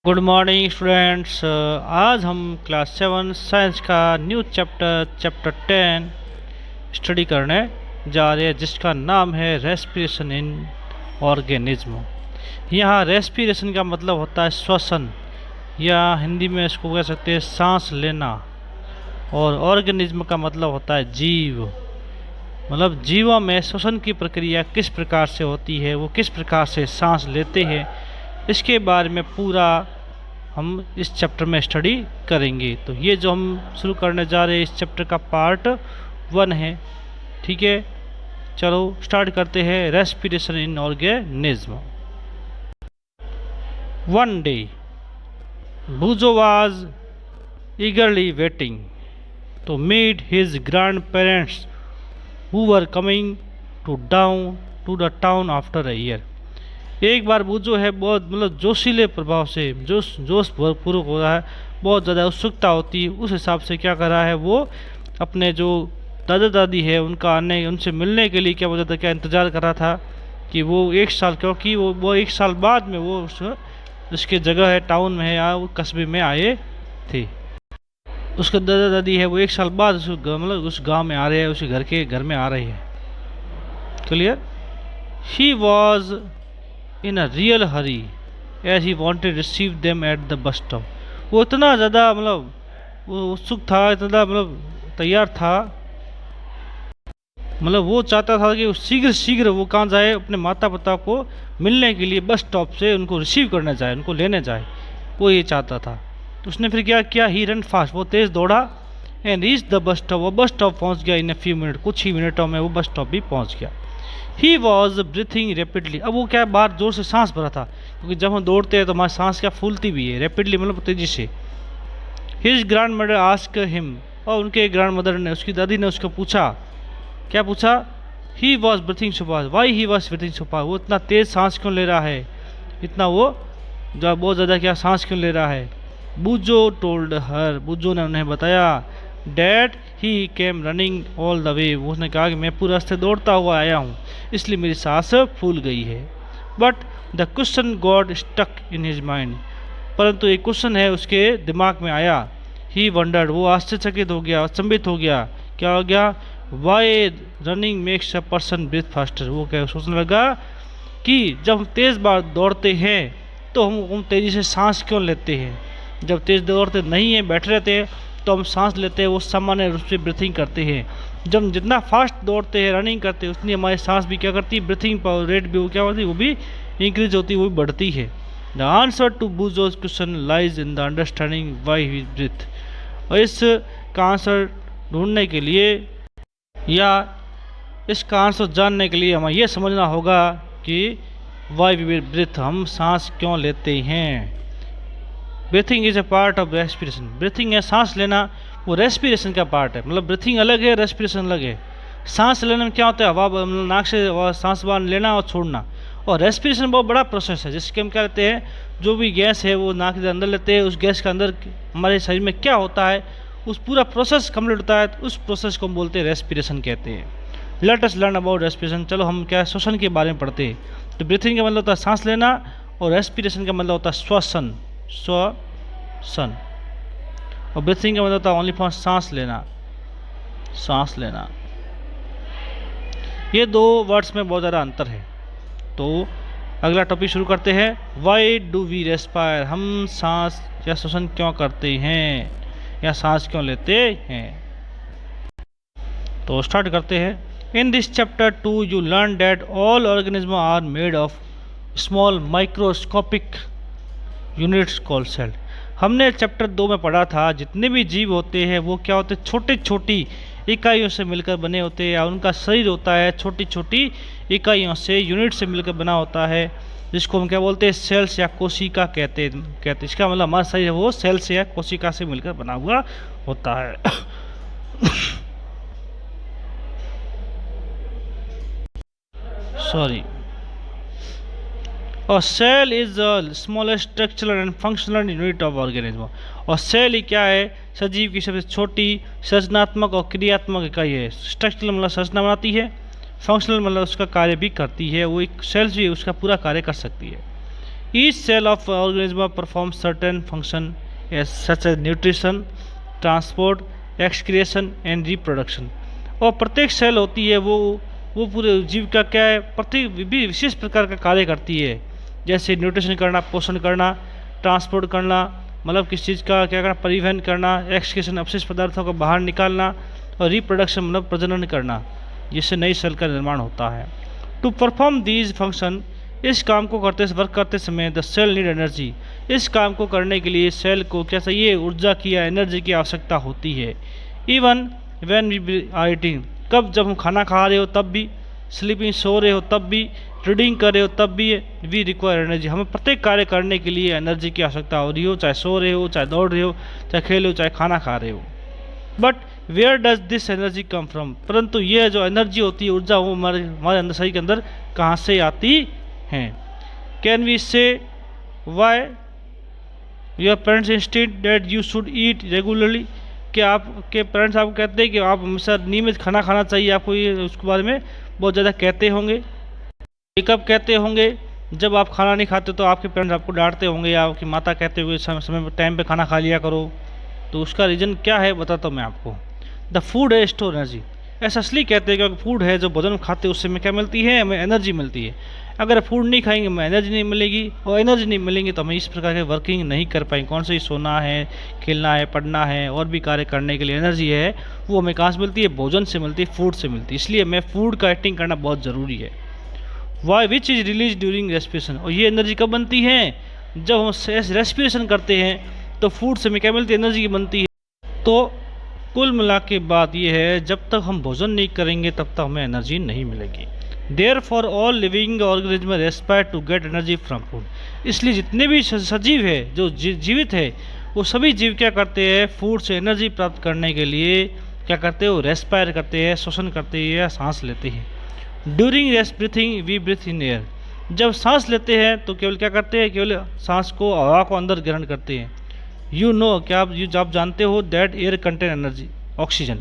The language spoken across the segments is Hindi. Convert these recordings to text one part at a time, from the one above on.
Good morning students. आज हम क्लास 7 साइंस का न्यू चैप्टर 10 स्टडी करने जा रहे हैं, जिसका नाम है रेस्पिरेशन इन ऑर्गेनिज्म। यहाँ रेस्पिरेशन का मतलब होता है श्वसन, या हिंदी में इसको कह सकते हैं सांस लेना, और ऑर्गेनिज्म का मतलब होता है जीव। मतलब जीवों में श्वसन की प्रक्रिया किस प्रकार से होती है, वो किस प्रकार से सांस लेते हैं, इसके बारे में पूरा हम इस चैप्टर में स्टडी करेंगे। तो ये जो हम शुरू करने जा रहे हैं इस चैप्टर का पार्ट 1 है। ठीक है, चलो स्टार्ट करते हैं। Respiration in organism. One day Bujo was eagerly waiting to meet his grandparents who were coming down to the town after a year। एक बार बुजो है बहुत मतलब जोशीले प्रभाव से जोश पूर्वक हो रहा है, बहुत ज़्यादा उत्सुकता होती है, उस हिसाब से क्या कर रहा है वो अपने जो दादा दादी है उनका आने उनसे मिलने के लिए क्या बोला था, क्या इंतज़ार कर रहा था कि वो एक साल, क्योंकि वो एक साल बाद में वो उसके जगह है टाउन में है या वो कस्बे में आए थे। उसके दादा दादी है वो एक साल बाद मतलब उस गांव में आ रहे हैं, उसी घर में आ रहे हैं। Clear. He was in a real hurry as he wanted receive them at the bus stop. वो इतना ज़्यादा मतलब वो उत्सुक था, इतना मतलब तैयार था, मतलब वो चाहता था कि शीघ्र शीघ्र वो कहाँ जाए, अपने माता पिता को मिलने के लिए बस स्टॉप से उनको रिसीव करने जाए, उनको लेने जाए, वो ये चाहता था। तो उसने फिर क्या किया, ही रन फास्ट, वो तेज़ दौड़ा and reach the bus stop. वो बस स्टॉप पहुँच गया इन ए फ्यू मिनट, कुछ ही मिनटों में वो बस स्टॉप भी पहुँच गया। He was breathing rapidly. अब वो क्या बाहर जोर से सांस भरा था, क्योंकि जब हम दौड़ते हैं तो हमारी सांस क्या फूलती भी है, रेपिडली मतलब तेजी से। His grand mother ask him, और उनके ग्रैंड मदर ने, उसकी दादी ने उसको पूछा, क्या पूछा, he was breathing so fast, why he was breathing so fast, वो इतना तेज सांस क्यों ले रहा है, इतना वो जो बहुत ज़्यादा क्या सांस क्यों ले रहा है। बुजो टोल्ड हर, बुजो ने उन्हें बताया, dad he came running all the way, उसने कहा कि मैं पूरे रास्ते दौड़ता हुआ आया हूँ, इसलिए मेरी सांस फूल गई है। But the question got stuck in his mind, परंतु एक क्वेश्चन है उसके दिमाग में आया। ही वंडर्ड, वो आश्चर्यचकित हो गया, अचंभित हो गया। क्या हो गया, why running makes a person breathe faster. वो क्या सोचने लगा कि जब हम तेज़ बार दौड़ते हैं तो हम तेज़ी से सांस क्यों लेते हैं, जब तेज़ दौड़ते नहीं हैं, बैठे रहते हैं तो हम सांस लेते हैं, वो सामान्य रूप से ब्रीथिंग करते हैं। जब जितना फास्ट दौड़ते हैं, रनिंग करते हैं, उतनी हमारी सांस भी क्या करती है, ब्रीथिंग रेट भी वो क्या होती है, वो भी इंक्रीज होती है, वो भी बढ़ती है। द आंसर टू बुजोज question lies in the understanding why he breathe. और इसका आंसर ढूंढने के लिए या इसका आंसर जानने के लिए हमें यह समझना होगा कि वाई वी ब्रीथ, हम सांस क्यों लेते हैं। Breathing is a part of respiration, breathing है सांस लेना, वो रेस्पिरेशन का पार्ट है। मतलब ब्रीथिंग अलग है, रेस्पिरेशन अलग है। सांस लेने में क्या होता है, हवा नाक से सांस बाहर लेना और छोड़ना, और रेस्पिरेशन बहुत बड़ा प्रोसेस है, जिसके हम क्या कहते हैं, जो भी गैस है वो नाक के अंदर लेते हैं, उस गैस के अंदर हमारे शरीर में क्या होता है, उस पूरा प्रोसेस कंप्लीट होता है, तो उस प्रोसेस को हम बोलते हैं रेस्पिरेशन कहते हैं। Let us learn about respiration. चलो हम क्या श्वसन के बारे में पढ़ते हैं। तो ब्रीथिंग का मतलब होता है सांस लेना, और रेस्पिरेशन का मतलब होता है श्वसन, श्वसन। और ब्रीथिंग का मतलब होता है ओनली फॉर सांस लेना, सांस लेना। ये दो वर्ड्स में बहुत ज़्यादा अंतर है। तो अगला टॉपिक शुरू करते हैं। वाई डू वी रेस्पायर, हम सांस या श्वसन क्यों करते हैं या सांस क्यों लेते हैं। तो स्टार्ट करते हैं। In this chapter 2 you learn that all organism are made of small microscopic units called cell. हमने चैप्टर 2 में पढ़ा था जितने भी जीव होते हैं वो क्या होते हैं, छोटी छोटी इकाइयों से मिलकर बने होते हैं, या उनका शरीर होता है छोटी छोटी इकाइयों से, यूनिट से मिलकर बना होता है, जिसको हम क्या बोलते हैं, सेल्स या कोशिका कहते हैं। इसका मतलब हमारा शरीर है वो सेल से या कोशिका से मिलकर बना हुआ होता है। सॉरी। और cell is the smallest structural and functional unit of organism. और सेल ही क्या है, सजीव की सबसे छोटी सृजनात्मक और क्रियात्मक इकाई है। स्ट्रक्चरल मतलब संरचना बनाती है, फंक्शनल मतलब उसका कार्य भी करती है, वो एक सेल्स भी उसका पूरा कार्य कर सकती है। Each cell of organism perform certain function such as nutrition, transport, excretion and reproduction. और प्रत्येक सेल होती है वो पूरे जीव का क्या है, प्रत्येक विशेष प्रकार का कार्य करती है, जैसे न्यूट्रिशन करना, पोषण करना, ट्रांसपोर्ट करना, मतलब किस चीज़ का क्या करना, परिवहन करना, एक्सक्रीशन अपशिष्ट पदार्थों को बाहर निकालना, और रिप्रोडक्शन मतलब प्रजनन करना, जिससे नई सेल का निर्माण होता है। टू परफॉर्म दीज फंक्शन, इस काम को वर्क करते समय द सेल नीड एनर्जी, इस काम को करने के लिए सेल को क्या चाहिए, ऊर्जा की या एनर्जी की आवश्यकता होती है। Even when we are eating, कब, जब हम खाना खा रहे हो तब भी, स्लीपिंग सो रहे हो तब भी, रीडिंग कर रहे हो तब भी, वी रिक्वायर एनर्जी, हमें प्रत्येक कार्य करने के लिए एनर्जी की आवश्यकता हो रही हो, चाहे सो रहे हो, चाहे दौड़ रहे हो, चाहे खेल हो, चाहे खाना खा रहे हो। But where does this energy come from, परंतु ये जो एनर्जी होती है, ऊर्जा, वो हमारे अंदर, शरीर के अंदर कहाँ से आती है। कैन वी से why your parents instead that you should eat regularly, कि आपके पेरेंट्स आपको कहते हैं कि आप हमेशा नियमित खाना खाना चाहिए, आपको ये उसके बारे में बहुत ज़्यादा कहते होंगे। ये कब कहते होंगे, जब आप खाना नहीं खाते तो आपके पेरेंट्स आपको डांटते होंगे, या आपकी माता कहते हुए समय टाइम पे खाना खा लिया करो। तो उसका रीज़न क्या है बताता हूँ मैं आपको। द फूड है स्टोर एनर्जी, ऐसा इसलिए कहते हैं क्योंकि फूड है, जो भोजन खाते हैं उससे हमें क्या मिलती है, हमें एनर्जी मिलती है। अगर फूड नहीं खाएंगे हमें एनर्जी नहीं मिलेगी, और एनर्जी नहीं मिलेंगी तो हमें इस प्रकार के वर्किंग नहीं कर पाएंगे। कौन सा ही सोना है, खेलना है, पढ़ना है, और भी कार्य करने के लिए एनर्जी है, वो हमें कहाँ से मिलती है, भोजन से मिलती है, फूड से मिलती है। इसलिए हमें फूड का ईटिंग करना बहुत ज़रूरी है। Why which is release during respiration, और ये एनर्जी कब बनती है, जब हम रेस्पिरेशन करते हैं तो फूड से हमें क्या मिलती है, एनर्जी बनती है। तो कुल मिला के बात यह है, जब तक हम भोजन नहीं करेंगे तब तक हमें एनर्जी नहीं मिलेगी। Therefore all living organism respire to get energy from food, इसलिए जितने भी सजीव है, जो जीवित है, वो सभी जीव क्या करते हैं, फूड से एनर्जी प्राप्त करने के लिए क्या करते हैं, वो रेस्पायर करते हैं, श्वसन करते हैं या सांस लेते हैं। During breathing we breathe in air, जब सांस लेते हैं तो केवल क्या करते हैं, केवल सांस को, हवा को अंदर ग्रहण करते हैं। यू नो, क्या आप जानते हो, that air contain energy, oxygen.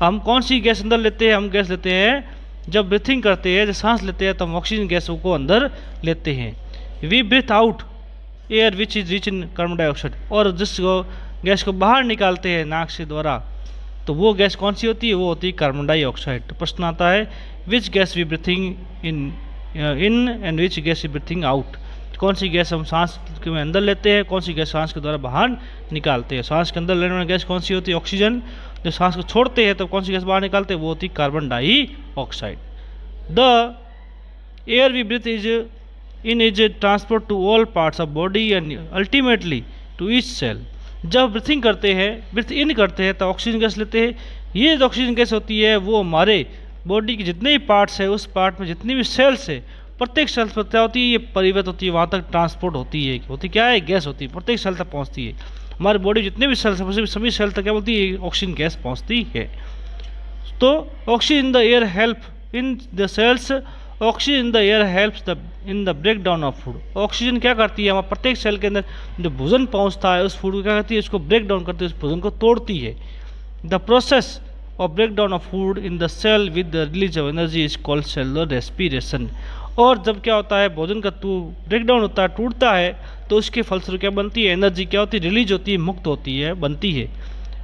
हम कौन सी गैस अंदर लेते हैं, हम गैस लेते हैं जब ब्रीथिंग करते हैं, जब सांस लेते हैं तो हम ऑक्सीजन गैस को अंदर लेते हैं। We breathe out air which is rich in carbon dioxide, और जिस गैस को बाहर निकालते हैं नाक से द्वारा, तो वो गैस कौन सी होती है, वो होती है कार्बन डाइऑक्साइड। तो प्रश्न आता है, which gas we breathing in and which gas we breathing out, कौन सी गैस हम सांस के अंदर लेते हैं, कौन सी गैस सांस के द्वारा बाहर निकालते हैं। सांस के अंदर लेने वाली गैस कौन सी होती है, ऑक्सीजन। जब सांस को छोड़ते हैं तो कौन सी गैस बाहर निकालते हैं, वो होती है carbon dioxide. The air we breathe is transport to all parts of body and ultimately to each cell. जब ब्रीथिंग करते हैं, ब्रीथ इन करते हैं तो ऑक्सीजन गैस लेते हैं। ये जो ऑक्सीजन गैस होती है वो हमारे बॉडी के जितने भी पार्ट्स है, उस पार्ट में जितनी भी सेल्स है, प्रत्येक सेल पर क्या होती है, ये परिवर्तित होती है, वहाँ तक ट्रांसपोर्ट होती है, क्या है, गैस होती है, प्रत्येक सेल तक पहुँचती है। हमारी बॉडी जितने भी सेल्स हैं सभी सेल तक क्या बोलती है, ऑक्सीजन गैस पहुँचती है। तो oxygen in the air help in the cells, oxygen in the air helps in the break down of food. Oxygen क्या करती है, हमारे प्रत्येक सेल के अंदर जो भोजन पहुँचता है, उस फूड को क्या करती है, उसको ब्रेक डाउन करती है, उस भोजन को तोड़ती है। The process of break down of food in the cell with the release of energy is called cellular respiration. और जब क्या होता है, भोजन का ब्रेक डाउन होता है, टूटता है, तो उसके फलस्वरूप क्या बनती है, एनर्जी क्या होती है, रिलीज होती है, मुक्त होती है, बनती है।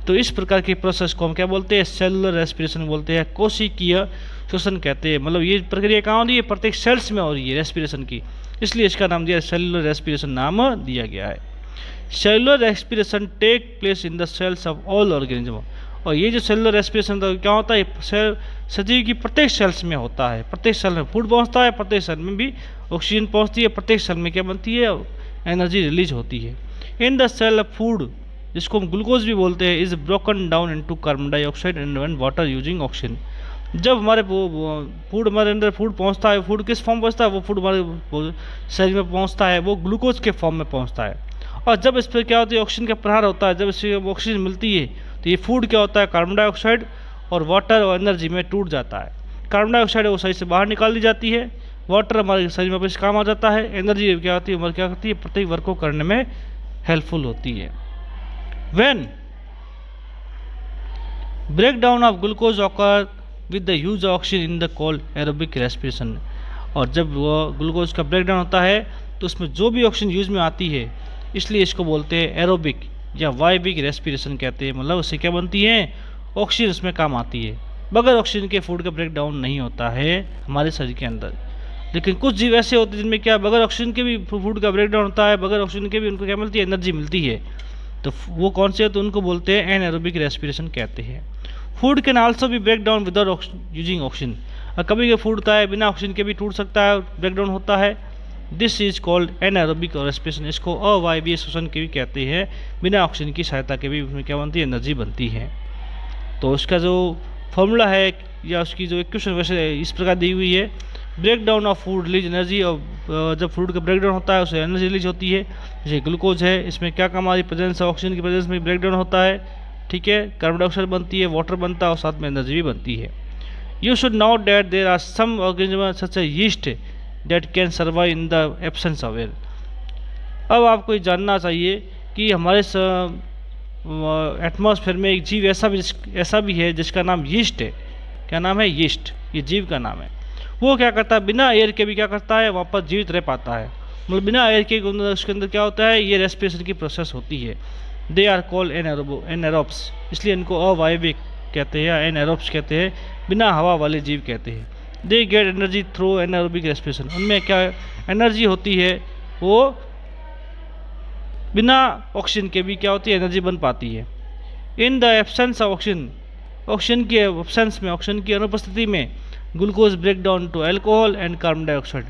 तो इस प्रकार की प्रोसेस को हम क्या बोलते हैं, सेलुलर रेस्पिरेशन बोलते हैं, कोशिकीय श्वसन कहते हैं। मतलब ये प्रक्रिया कहाँ हो रही है, प्रत्येक सेल्स में हो रही है रेस्पिरेशन की, इसलिए इसका नाम दिया, सेलुलर रेस्पिरेशन नाम दिया गया है। Cellular respiration take place in the cells of all organism. और ये जो सेलुलर रेस्पिरेशन क्या होता है, सेल सजीव की प्रत्येक सेल्स में होता है। प्रत्येक सेल में फूड पहुंचता है, प्रत्येक सेल में भी ऑक्सीजन पहुंचती है, प्रत्येक सेल में क्या बनती है, एनर्जी रिलीज होती है। इन द सेल फूड, जिसको हम ग्लूकोज भी बोलते हैं, is broken down into carbon dioxide and water using oxygen. जब हमारे फूड, हमारे अंदर फूड पहुंचता है, फूड किस फॉर्म पहुंचता है, वो फूड हमारे शरीर में पहुंचता है, वो ग्लूकोज के फॉर्म में पहुंचता है। और जब इस पर क्या होती है, ऑक्सीजन का प्रहार होता है, जब इससे ऑक्सीजन मिलती है तो ये फूड क्या होता है, कार्बन डाइऑक्साइड और वाटर और एनर्जी में टूट जाता है। कार्बन डाइऑक्साइड वो शरीर से बाहर निकाल दी जाती है, वाटर हमारे शरीर में वापस काम आ जाता है, एनर्जी क्या होती है, हमारी क्या करती है, प्रत्येक वर्क को करने में हेल्पफुल होती है। When break down of glucose occur with the use of oxygen in the called aerobic respiration. और जब वो ग्लूकोज का ब्रेक डाउन होता है तो उसमें जो भी ऑक्सीजन यूज में आती है, इसलिए इसको बोलते हैं एरोबिक या वाइबिक रेस्पिरेशन कहते हैं। मतलब उससे क्या बनती है, ऑक्सीजन उसमें काम आती है। बगैर ऑक्सीजन के फूड का ब्रेक डाउन नहीं होता है हमारे शरीर के अंदर। लेकिन कुछ जीव ऐसे होते हैं जिनमें क्या बगैर ऑक्सीजन के भी फूड का ब्रेक डाउन होता है, बगैर ऑक्सीजन के भी उनको क्या मिलती है, एनर्जी मिलती है। तो वो कौन से, तो उनको बोलते हैं एनएरोबिक रेस्पिरेशन कहते हैं। फूड कैन आल्सो भी break down without using oxygen. कभी कभी फूड होता है बिना ऑक्सीजन के भी टूट सकता है, ब्रेक डाउन होता है। This is called anaerobic respiration. इसको अवायवीय श्वसन के भी कहते हैं। बिना ऑक्सीजन की सहायता के भी उसमें क्या बनती है, एनर्जी बनती है। तो उसका जो फॉर्मूला है या उसकी जो इक्वेशन वैसे इस प्रकार दी हुई है, break down of food release energy. और जब फूड का ब्रेक डाउन होता है उससे एनर्जी रिलीज होती है। जैसे ग्लूकोज है, इसमें क्या काम हमारी प्रेजेंस है, ऑक्सीजन की प्रेजेंस में ब्रेक डाउन होता है, ठीक है। कार्बन डाइऑक्साइड बनती है, वाटर बनता है और साथ में एनर्जी भी बनती है। You should note that there are some organism such a yeast that can survive in the absence of air. अब आपको ये जानना चाहिए कि हमारे एटमॉस्फेयर में एक जीव ऐसा भी है जिसका नाम यीस्ट है। क्या नाम है, यीस्ट, ये जीव का नाम है। वो क्या करता है, बिना एयर के भी क्या करता है, वहाँ पर जीवित रह पाता है। मतलब बिना एयर के उसके अंदर क्या होता है, ये रेस्पिरेशन की प्रोसेस होती है। दे आर कॉल्ड एनएरोब्स, इसलिए इनको अवायविक कहते हैं या एनएरोब्स कहते हैं, बिना हवा वाले जीव कहते हैं। They get energy through anaerobic respiration. उनमें क्या एनर्जी होती है, वो बिना ऑक्सीजन के भी क्या होती है, एनर्जी बन पाती है। In the absence of oxygen, oxygen के एब्सेंस में, ऑक्सीजन की अनुपस्थिति में glucose break down to alcohol and carbon dioxide.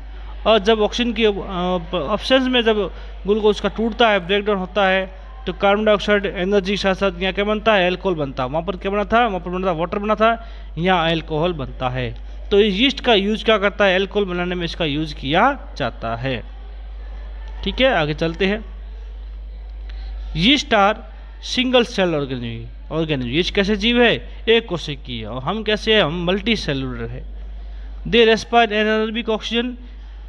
और जब ऑक्सीजन की एब्सेंस में जब ग्लूकोज का टूटता है, ब्रेक डाउन होता है, तो कार्बन डाइऑक्साइड एनर्जी साथ साथ यहाँ क्या बनता है, अल्कोहल बनता है। वहाँ पर क्या बना था, वहाँ पर बना था वाटर बना था, यहाँ अल्कोहल बनता है। तो इस यीस्ट का यूज क्या करता है, अल्कोहल बनाने में इसका यूज किया जाता है। ठीक है, आगे चलते हैं। Yeast are single cell organism. Yeast कैसे जीव है, एक कोशिकीय है। और हम कैसे हैं, हम मल्टी सेलुलर है। They respire anaerobic oxygen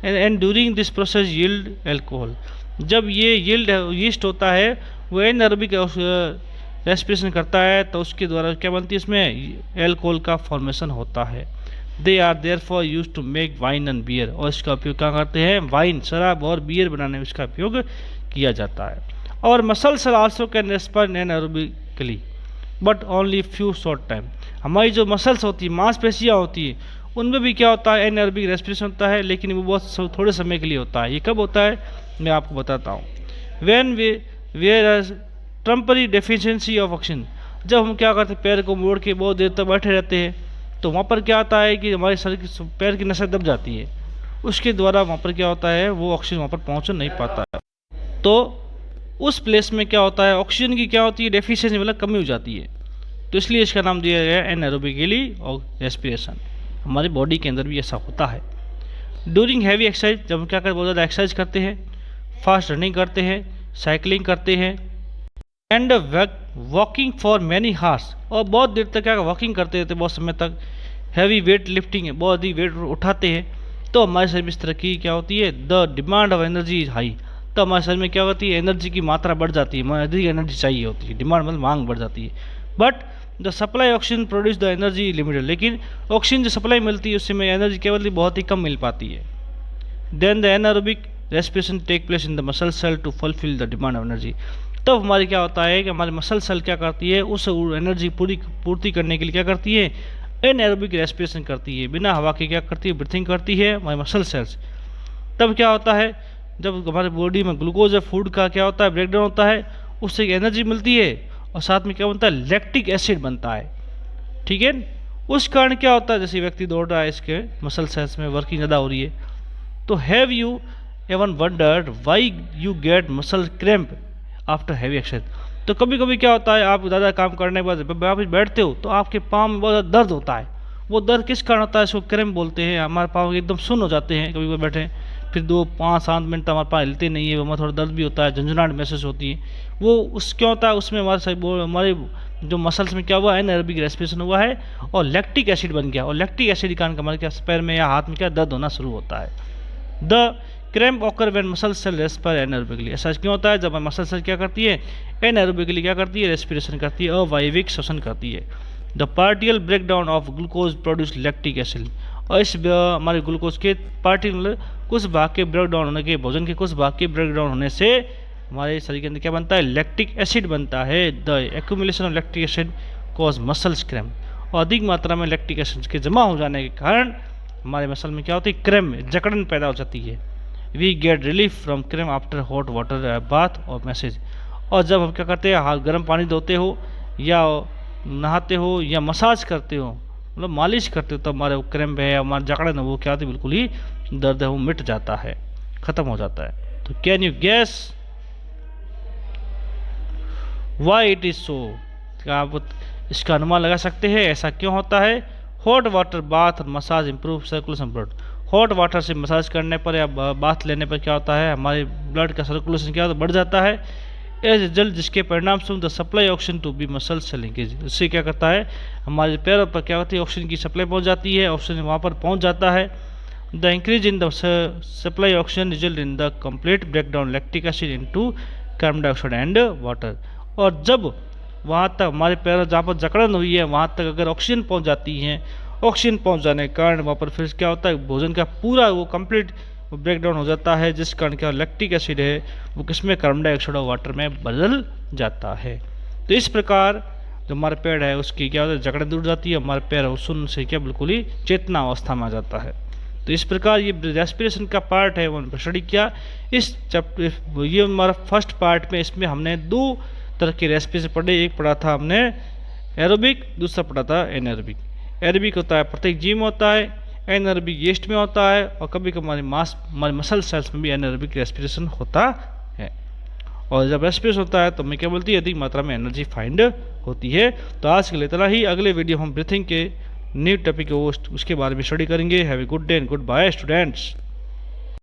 and during this process yield alcohol. जब ये यील्ड यीस्ट होता है वो एनारोबिक रेस्पिरेशन करता है, तो उसके द्वारा क्या बनती है, इसमें अल्कोहल का फॉर्मेशन होता है। They are therefore used to make wine and beer. और इसका उपयोग क्या करते हैं, वाइन, शराब और बियर बनाने में इसका उपयोग किया जाता है। और muscle cell also can respire anaerobically but only few short time. हमारी जो मसल्स होती है, मांसपेशियाँ होती है, उनमें भी क्या होता है, एनारोबिक रेस्पिरेशन होता है, लेकिन वो बहुत थोड़े समय के लिए होता है। ये कब होता है, मैं आपको बताता हूँ। When where temporary deficiency of oxygen. जब हम क्या करते हैं, पैर को मोड़ के बहुत देर तक बैठे रहते हैं, तो वहाँ पर क्या होता है कि हमारे शरीर की पैर की नसें दब जाती है, उसके द्वारा वहाँ पर क्या होता है, वो ऑक्सीजन वहाँ पर पहुँच नहीं पाता है। तो उस प्लेस में क्या होता है, ऑक्सीजन की क्या होती है, डेफिशिएंसी मतलब कमी हो जाती है। तो इसलिए इसका नाम दिया गया है एनारोबिकली और रेस्पिरेशन। हमारी बॉडी के अंदर भी ऐसा होता है। ड्यूरिंग हैवी एक्सरसाइज, जब हम क्या करते, बहुत ज़्यादा एक्सरसाइज करते हैं, फास्ट रनिंग करते हैं, साइकिलिंग करते हैं, and walking for many hours, और बहुत देर तक क्या वॉकिंग करते रहते, बहुत समय तक, हैवी वेट लिफ्टिंग है, बहुत ही वेट उठाते हैं, तो हमारे शरीर में इस तरह की क्या होती है, the demand of energy is high. तो हमारे शरीर में क्या होती है, एनर्जी की मात्रा बढ़ जाती है, हमें अधिक एनर्जी चाहिए होती है, डिमांड मतलब मांग बढ़ जाती है। But the supply oxygen produce the energy limited. लेकिन ऑक्सीजन जो सप्लाई मिलती है उससे में एनर्जी केवल बहुत ही कम मिल पाती है। Then the anaerobic respiration take place in the muscle cell to fulfil the demand of energy. तब हमारे क्या होता है कि हमारे मसल सेल क्या करती है, उस एनर्जी पूर्ति करने के लिए क्या करती है, एनारोबिक रेस्पिरेशन करती है। बिना हवा के क्या करती है, ब्रीथिंग करती है हमारे मसल सेल्स। तब क्या होता है, जब हमारे बॉडी में ग्लूकोज या फूड का क्या होता है, ब्रेकडाउन होता है, उससे एनर्जी मिलती है और साथ में क्या बनता है, लैक्टिक एसिड बनता है। ठीक है, उस कारण क्या होता है, जैसे व्यक्ति दौड़ रहा है, इसके मसल सेल्स में वर्किंग ज़्यादा हो रही है, तो have you ever wondered why you get muscle cramp after heavy exercise. तो कभी कभी क्या होता है, आप ज़्यादा काम करने के बाद आप बैठते हो तो आपके पाँव में बहुत ज़्यादा दर्द होता है। वो दर्द किस कारण होता है, इसको क्रैम्प बोलते हैं। हमारे पाँव एकदम सुन्न हो जाते हैं, कभी कभी बैठे फिर 2-5-7 मिनट तक हमारे पाँव हिलते नहीं है, हमारा थोड़ा दर्द भी होता है, झंझनाहट महसूस होती है। वो उस क्या होता है, उसमें हमारे जो मसल्स में क्या हुआ है, एनारोबिक रेस्पिरेशन हुआ है और लैक्टिक एसिड बन गया, और लैक्टिक एसिड के कारण हमारे क्या पैर में या हाथ में क्या दर्द होना शुरू होता है। The cramp occur when muscle cell respire anaerobically. ऐसा क्यों होता है, जब मसल सेल क्या करती है, एनारोबिकली क्या करती है, रेस्पिरेशन करती है, अवायविक श्वसन करती है। The particle break down of glucose produce lactic acid. और इस हमारे ग्लूकोज के पार्टिकल कुछ भाग के ब्रेक डाउन होने के, भोजन के कुछ भाग के ब्रेक डाउन होने से हमारे शरीर के अंदर क्या बनता है, लैक्टिक एसिड बनता है। The accumulation of lactic acid cause muscles cramp, और अधिक मात्रा में लैक्टिक एसिड के जमा हो जाने के कारण हमारे मसल में क्या होती है, क्रैम्प, जकड़न पैदा हो जाती है। We get relief from cramp after hot water bath और मैसेज, और जब हम क्या करते हैं, हाथ गर्म पानी धोते हो या नहाते हो या मसाज करते हो, मतलब मालिश करते हो, तो हमारे वो क्रैम्प है, हमारा जकड़न है, वो क्या होती है, बिल्कुल ही दर्द है वो मिट जाता है, खत्म हो जाता है। तो can you gas why it is so, क्या आप इसका अनुमान लगा सकते हैं ऐसा क्यों होता है? हॉट वाटर बाथ और massage improve circulation blood, hot water से मसाज करने पर या बाथ लेने पर क्या होता है, हमारे ब्लड का सर्कुलेशन क्या होता है, बढ़ जाता है। एज रिजल्ट, जिसके परिणाम से the supply oxygen to be muscle से लिंकेज, इससे क्या करता है, हमारे पैरों पर क्या होती है, ऑक्सीजन की सप्लाई पहुंच जाती है, ऑक्सीजन वहाँ पर पहुंच जाता है। The increase in the supply oxygen result in the complete break down lactic acid into carbon dioxide and water, और जब वहाँ तक हमारे पैरों जहाँ पर जकड़न हुई है वहाँ तक अगर ऑक्सीजन पहुँच जाती है, ऑक्सीजन पहुँच जाने के कारण वहाँ पर फिर क्या होता है, भोजन का पूरा वो कंप्लीट ब्रेक डाउन हो जाता है, जिस कारण क्या लैक्टिक एसिड है वो किसमें, कार्बन डाइऑक्साइड और वाटर में बदल जाता है। तो इस प्रकार जो हमारे पेड़ है उसकी क्या होता है, जकड़न दूर जाती है, हमारे पैर सुन्न से क्या बिल्कुल ही चेतना अवस्था में आ जाता है। तो इस प्रकार ये रेस्पिरेशन का पार्ट है वो स्टडी किया इस चैप्टर, ये हमारा फर्स्ट पार्ट में। इसमें हमने दो तरह के रेस्पिरेशन पढ़े, एक पढ़ा था हमने एरोबिक, दूसरा पढ़ा था एनएरोबिक। एरोबिक होता है प्रत्येक जीव में होता है, एनएरोबिक यीस्ट में होता है, और कभी कभी हमारे मसल सेल्स में भी एनएरोबिक रेस्पिरेशन होता है। और जब रेस्पिरेशन होता है तो मैं क्या बोलती है, अधिक मात्रा में एनर्जी फाइंड होती है। तो आज के लिए इतना ही, अगले वीडियो हम ब्रीथिंग के न्यू टॉपिक उसके बारे में स्टडी करेंगे। Have a good day and goodbye students.